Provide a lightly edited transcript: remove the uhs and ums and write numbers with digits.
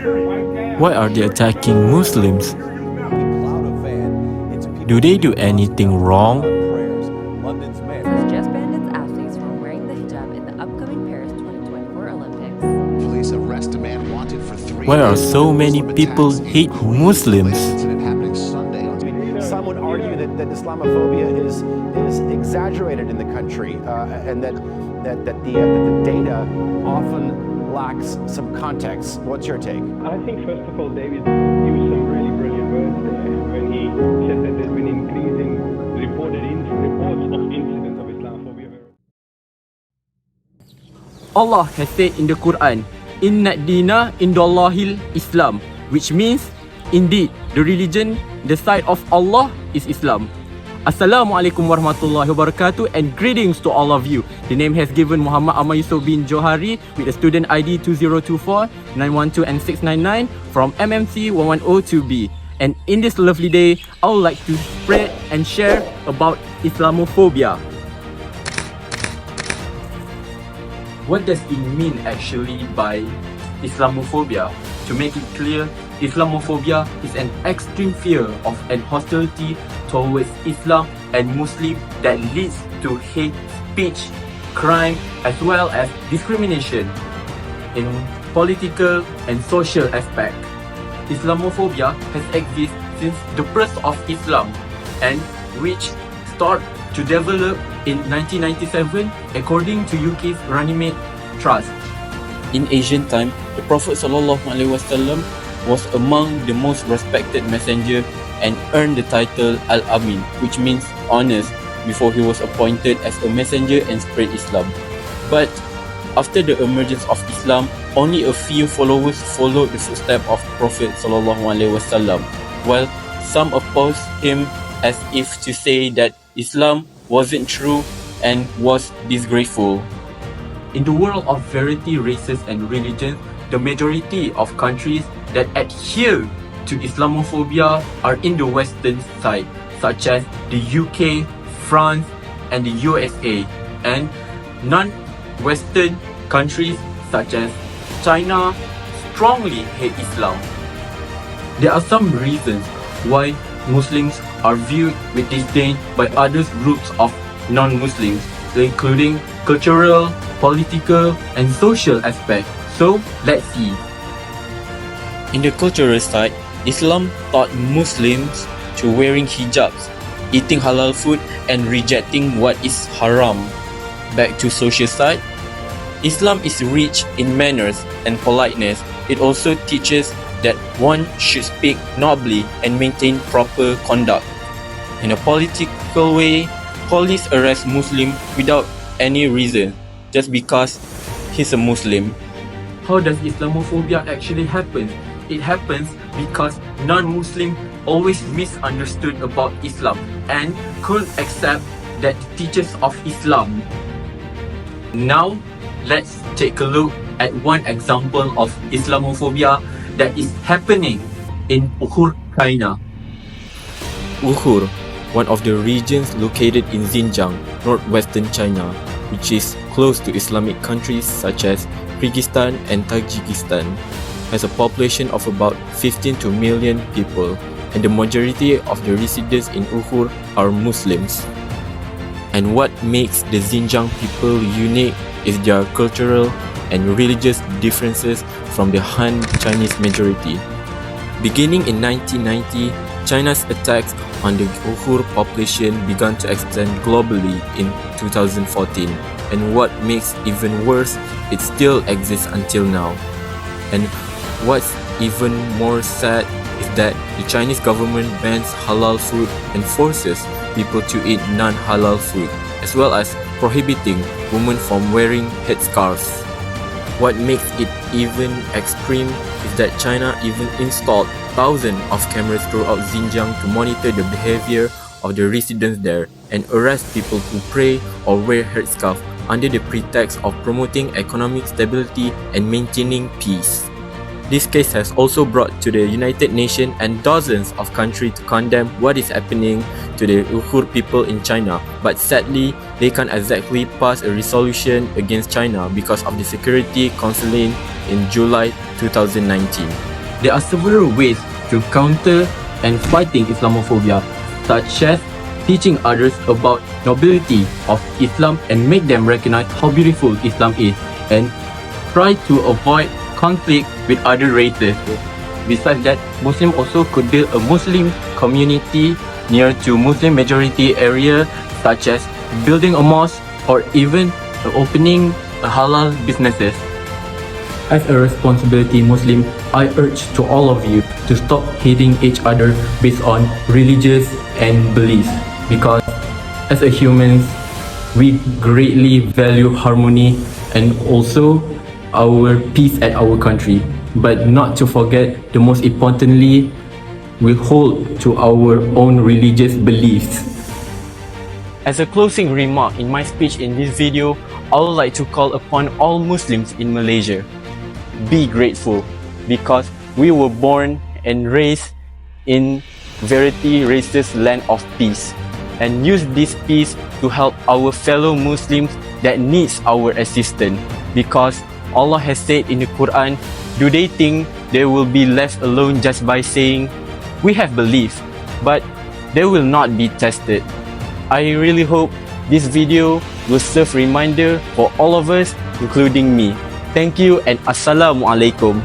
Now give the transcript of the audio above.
Why are they attacking Muslims? Do they do anything wrong? Just bandits athletes from wearing the hijab in the upcoming Paris 2024 Olympics. Police arrest a man wanted for 3 Why are days so many of people attacks. hate Muslims? Incident happening Sunday on Some would argue that Islamophobia is exaggerated in the country, and that the data often lacks some context. What's your take? I think, first of all, David used some really brilliant words there when he said that there's been increasing reports of incidents of Islamophobia. Allah has said in the Quran, Inna dina indallahil Islam, which means, indeed, the religion, the side of Allah is Islam. Assalamualaikum warahmatullahi wabarakatuh and greetings to all of you. The name has given Mohammad Yusuf bin Johari with a student ID 2024 912 and 699 from MMC 1102B. And in this lovely day, I would like to spread and share about Islamophobia. What does it mean actually by Islamophobia? To make it clear, Islamophobia is an extreme fear of and hostility towards Islam and Muslim that leads to hate speech, crime, as well as discrimination in political and social aspect. Islamophobia has existed since the birth of Islam and which started to develop in 1997 according to UK's Runnymede Trust. In ancient time, the Prophet ﷺ was among the most respected messenger and earned the title Al-Amin, which means honest, before he was appointed as a messenger and spread Islam. But after the emergence of Islam, only a few followers followed the footsteps of Prophet ﷺ, while some opposed him as if to say that Islam wasn't true and was disgraceful. In the world of variety races and religions, the majority of countries that adhere to Islamophobia are in the western side, such as the UK, France, and the USA, and non-western countries such as China strongly hate Islam. There are some reasons why Muslims are viewed with disdain by other groups of non-Muslims, including cultural, political, and social aspects. So, let's see. In the cultural side, Islam taught Muslims to wearing hijabs, eating halal food, and rejecting what is haram. Back to social side, Islam is rich in manners and politeness. It also teaches that one should speak nobly and maintain proper conduct. In a political way, police arrest Muslim without any reason, just because he's a Muslim. How does Islamophobia actually happen? It happens because non-Muslims always misunderstood about Islam and couldn't accept that the teachers of Islam. Now, let's take a look at one example of Islamophobia that is happening in Uyghur, China. Uyghur, one of the regions located in Xinjiang, northwestern China, which is close to Islamic countries such as Kyrgyzstan and Tajikistan, has a population of about 15 to million people, and the majority of the residents in Uyghur are Muslims. And what makes the Xinjiang people unique is their cultural and religious differences from the Han Chinese majority. Beginning in 1990, China's attacks on the Uyghur population began to extend globally in 2014, and what makes even worse, it still exists until now. And what's even more sad is that the Chinese government bans halal food and forces people to eat non-halal food, as well as prohibiting women from wearing headscarves. What makes it even extreme is that China even installed thousands of cameras throughout Xinjiang to monitor the behavior of the residents there and arrest people who pray or wear headscarves under the pretext of promoting economic stability and maintaining peace. This case has also brought to the United Nations and dozens of countries to condemn what is happening to the Uyghur people in China, but sadly, they can't exactly pass a resolution against China because of the Security Council in July 2019. There are several ways to counter and fighting Islamophobia, such as teaching others about nobility of Islam and make them recognize how beautiful Islam is, and try to avoid conflict with other races. Besides that, Muslims also could build a Muslim community near to Muslim majority area, such as building a mosque or even opening a halal businesses. As a responsibility Muslim, I urge to all of you to stop hating each other based on religious and beliefs, because as a humans, we greatly value harmony and also our peace at our country. But not to forget, the most importantly, we hold to our own religious beliefs. As a closing remark in my speech in this video, I would like to call upon all Muslims in Malaysia. Be grateful, because we were born and raised in very racist land of peace, and use this peace to help our fellow Muslims that needs our assistance, because Allah has said in the Quran, do they think they will be left alone just by saying, we have belief, but they will not be tested? I really hope this video will serve reminder for all of us, including me. Thank you and Assalamualaikum.